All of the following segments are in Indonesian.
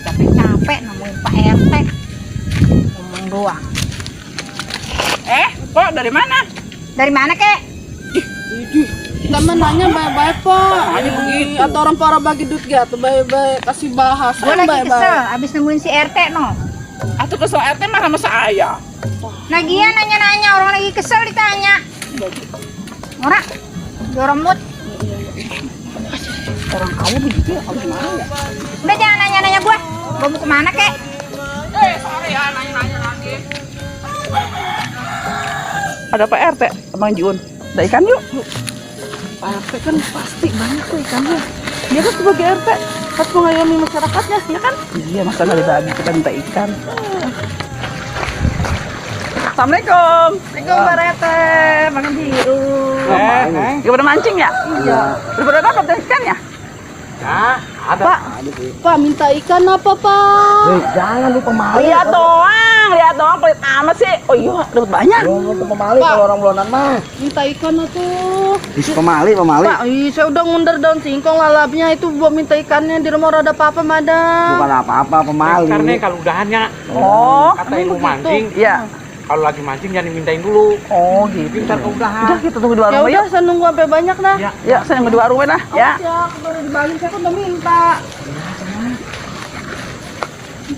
Capek-capek nemuin Pak RT. Ngomong doang. Kok dari mana? Dari mana, Kek? Temen nanya baik-baik Pak. Aja begitu. Atau orang para bagi duit gitu, baik-baik kasih bahas. Gue lagi kesel, abis nemuin si RT, no. Atau kesel RT mah sama saya. Lagian nanya-nanya, orang lagi kesel ditanya. Orang, joromut. Orang kaya begitu ya, kalau gimana ya? Udah jangan nanya-nanya gue. Gue mau kemana, Kek? Sorry ya, nanya-nanya lagi. Ada Pak RT, Abang Jun. Ada ikan yuk. Pak RT kan pasti banyak tuh ikannya. Dia kan sebagai RT harus mengayomi masyarakatnya, ya kan? Iya, masa nggak ada kita minta ikan. Assalamualaikum. Assalamualaikum Pak RT, makan biru. Gimana mancing ya? Iya. Udah pada dapat ikan ya? Pak minta ikan apa Pak? Jangan lu pemali. Lihat doang, pelit amat sih. Oh iya, dapat banyak. Lu pemali Pak. kalau orang bulonan mah. Minta ikan atuh. Bis pemali. Pak, saya udah ngundar daun singkong lalapnya itu buat minta ikannya di rumah ada apa-apa madam. Bukan apa-apa pemali. Karena kalau udahannya Oh, kata ilmu begitu. mancing, iya. kalau lagi mancing jangan dimintain dulu. Oh gitu. Ntar keudahan. Udah kita tunggu di warung Ya yuk. udah saya nunggu sampai banyak dah. Ya. Ya, saya nunggu di warung dah. Ya. Ya, baru dibagi saya kan udah minta.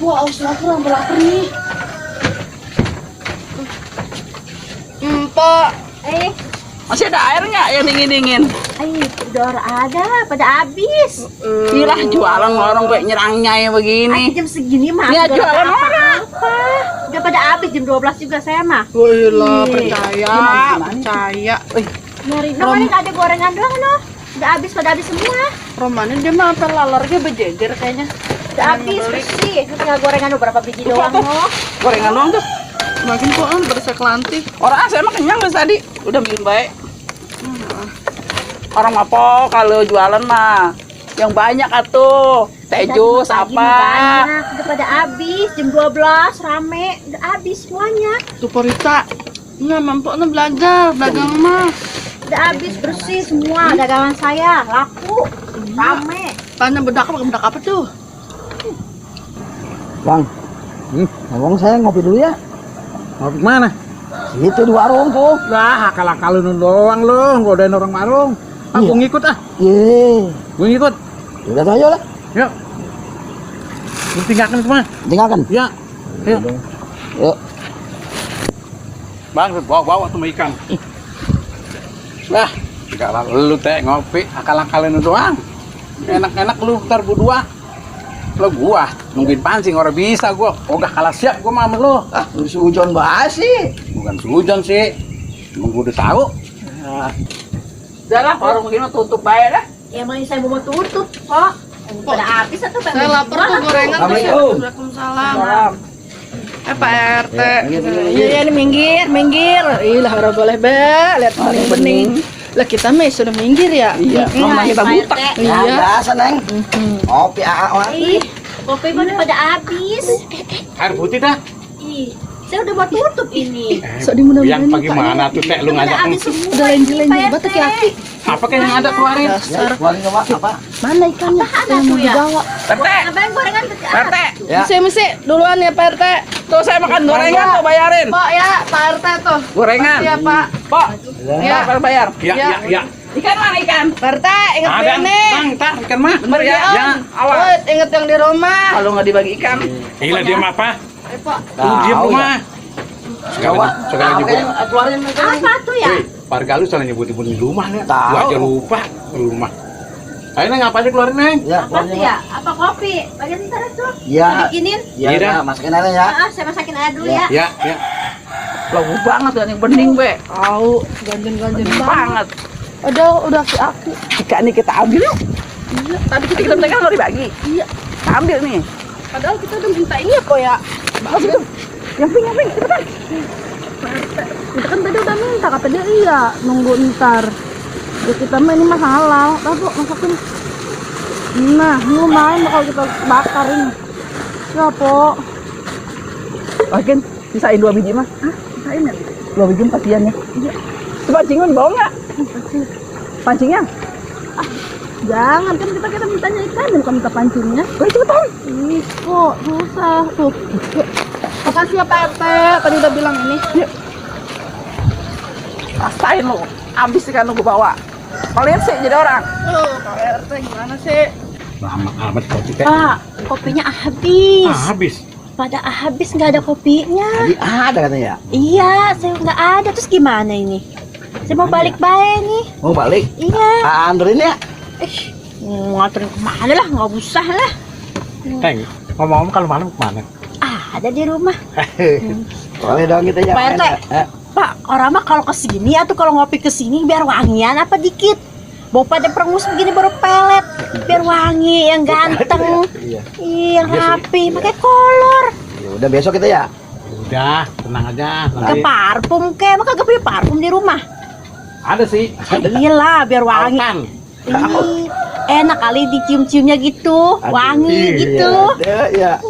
Wah, aus lapar, lapar nih. Pak. Masih ada air nggak yang dingin-dingin? Udah ada, pada habis. Gila, jualan orang kayak nyerangnya ya begini. Jam segini mah. Ya, udah jualan apa-apa. orang. Udah pada habis jam 12 juga saya mah. Wih lah, percaya. Nyari dong, ini ada gorengan doang loh. Udah habis, pada habis semua. Romanin dia mah sampai lalarnya berjejer kayaknya. Udah habis bersih. Tinggal gorengan beberapa biji doang loh. Gorengan doang tuh. Makin kok bersek lantik. Orang saya mah kenyang dari tadi. Udah bikin baik. Orang apa kalau jualan mah yang banyak atuh. Teh jus Pagi apa? mah banyak. Udah pada habis jam 12 rame. Udah habis semuanya. Tuh Porita. Nggak mampu belajar dagang mah. Udah habis bersih semua dagangan saya. Laku. Rame. Tanya bedak apa tuh? Bang. Ngomong saya ngopi dulu ya. Ngopi mana? Itu di warung tuh. Lah, akal-akalin doang lu, godain orang warung. Aku Iya. ngikut ah, Ye. gue ngikut. Udah aja lah. Yuk. Lu tinggalkan semua. Tinggalkan. Ya. Yuk. Yuk. Bang, bawa tuh ikan. Lah, kalau lu teh ngopi, akal-akalin doang. Enak-enak lu ntar berdua. Lo gua nungguin pancing orang bisa gua. Udah kalah siap gua sama lu. Ah, lu si Ujon bahas sih. Bukan sujon sih. Emang gua udah tahu. Udah lah, warung begini tutup baik dah. Ya emang saya mau tutup kok. Pada habis atau Saya lapar tuh gorengan tuh. Assalamualaikum. Waalaikumsalam. Pak RT. Minggir. Iya ini minggir. Ih lah orang boleh be, lihat bening. Lah kita mah sudah minggir ya. Iya, memang kita buta. Ya, Iya. biasa, Neng. Ngopi Ih, kopi mah udah pada habis. Air putih dah. Ih, saya udah mau tutup ini. Sok dimudah-mudahan Yang bagaimana tuh teh lu Udah ngajak. habis semua. Udah lenji-lenji batu kaki. Apa kayak yang ada keluarin? Ya, keluarin coba apa? Mana ikannya? Ada Saya tuh mau ya. dibawa. Perte, Ngapain gorengan Perte. Ya. Mesti duluan ya Pak RT. Tuh saya makan gorengan tuh bayarin. Pak ya, Pak RT tuh. Gorengan. Iya Pak. Pok, Ya. ya, bayar. Ya. Ikan mana ikan? Pak RT ingat Ada, ini. Bang, tar ikan mah. Bener ya? Om. Ya. Awas. Woi, ingat yang di rumah. Kalau nggak dibagi ikan, Gila dia mah apa? Pak. Lu diam Tahu lu ya. mah. Coba. Sekali nyebut. Keluarin apa tuh ya? Wih, warga lu salah nyebut-nyebut di rumah nih. Tahu. Gua aja lupa di rumah. Ayo Neng, apa aja keluarin Neng? Ya, Apa tuh ya? Apa kopi? Bagian ntar tuh. Ya. Saya bikinin. Ya, Iya dah. udah, masukin aja ya. Saya masakin aja dulu ya. Ya. lagu banget dan yang bening be. Tahu, ganjen-ganjen banget. Banget. Udah si aki. Ikan ini kita ambil yuk. Iya. Tadi kita pegang nggak dibagi. Iya. Kita ambil nih. Padahal kita udah minta ini kok ya. Masukin. Yang pink, cepetan. Kita kan tadi udah minta, kata dia iya, nunggu ntar. Ya kita mah ini mah halal. Tahu masukin. Nah, lumayan bakal kita bakar ini. Ya, Po. Makin sisain 2 biji mah. Hah? Sisain ya? 2 biji kasihan ya. Iya. Coba pancingnya dibawa nggak? Pancingnya? Jangan, kan kita mintanya ikan, bukan minta pancingnya. Cepetan. Ih, kok susah tuh. Makasih ya Pak RT, tadi udah bilang ini. Yuk. Rasain lu, abis ikan lu gue bawa. Kalian sih jadi orang. Pak RT gimana sih? Lama amat kopi teh. Pak, kopinya habis. Habis. Pada habis nggak ada kopinya. Tadi ada katanya. Iya, saya nggak ada. Terus gimana ini? Saya mau balik bae nih. Mau balik? Iya. Anterin ya. Nganterin kemana lah? Nggak usah lah. Teng, ngomong-ngomong kalau malam kemana? Ada di rumah. Boleh dong kita ya. Pak RT. Pak, orang mah kalau kesini atau kalau ngopi kesini biar wangian apa dikit. Bawa pada perengus begini baru pelet. Biar wangi, yang ganteng. Iya. Yang rapi, pakai kolor. Ya udah besok kita ya. Udah, tenang aja. Ke Nanti parfum ke, maka gak punya parfum di rumah. ada sih. Iyalah, biar wangi. Kan. Ih, enak kali dicium-ciumnya gitu, wangi gitu. Ya.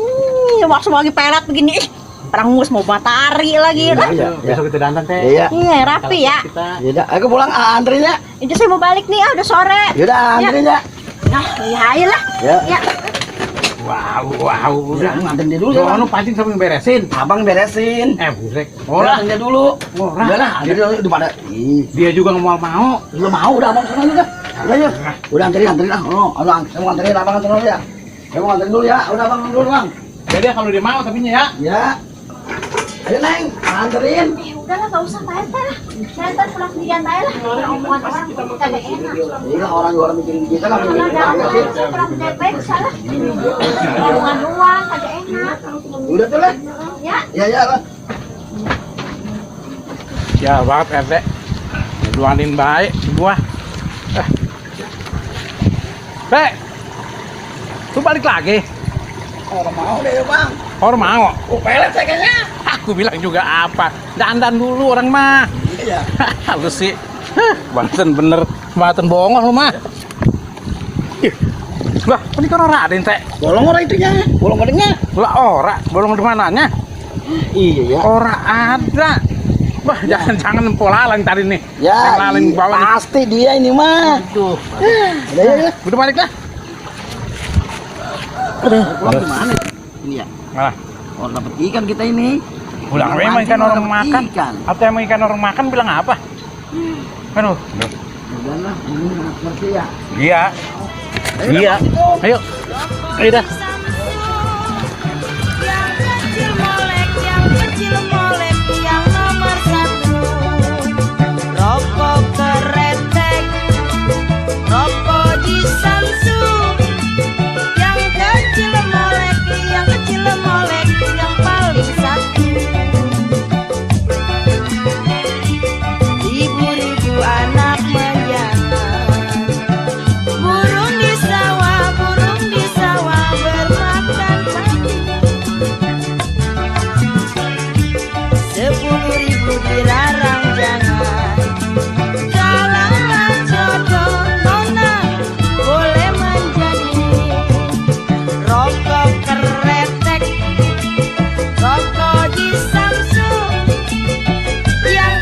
Waktu wangi pelet begini, ih, perengus mau matahari lagi. Iya, Lah. iya. Besok kita dandan teh. Iya. Iya, rapi ya. Kita Ya udah, aku pulang anterin ya. Itu saya mau balik nih, udah sore. Ya udah anterin ya. Nah, iya lah. Ya. Ya. wow, Udah udah. nganterin dia dulu. Lo ya. anu pancing sambil beresin. Abang beresin. Buset. Orang Orang dia dulu. Orang. Udah lah, anterin dulu pada. Ih, dia juga nggak mau. lu mau udah abang sana juga. Udah yuk. Udah anterin ah. Oh, saya mau anterin abang anterin dulu ya. Saya mau anterin dulu ya. Udah abang dulu bang. Jadi kalau dia mau tapi ya. Ya. Ayo Neng, anterin. Udahlah, gak usah Pak RT lah. Saya ntar pulang sendirian aja lah. Omongan orang kagak enak. Iya orang mikirin kita kan mikirin Kalau kita ada sih. saya pulang sendirian baik salah. Omongan doang, kagak enak. Udah tuh lah. Ya. Ya lah. Ya banget RT. Duanin baik gua. Lu balik lagi. Orang mau deh bang. Orang mau. Oh pelet saya kayaknya. Aku bilang juga apa? Dandan dulu orang mah. Iya. Lu sih. Banten bener. Banten bohong lu mah. Lah, ini kan orang Raden teh. Bolong orang itunya. Bolong badannya. Lah ora, bolong di mananya? Iya ya. Ora ada. Wah, jangan polalang tadi nih. Ya, Yang laling iya, bawah nih. pasti dia ini mah. Aduh. Udah ya. Udah balik dah. Pulang gimana? Ini ya. Malah. Orang dapat ikan kita ini. Pulang Ikan memang mancing, ikan orang dapet makan. Ikan. Atau emang ikan orang makan bilang apa? Aduh. Udah lah, ini ngerti ya. Iya. Iya. Ayo. Ayo dah. Yang kecil molek, yang kecil molek.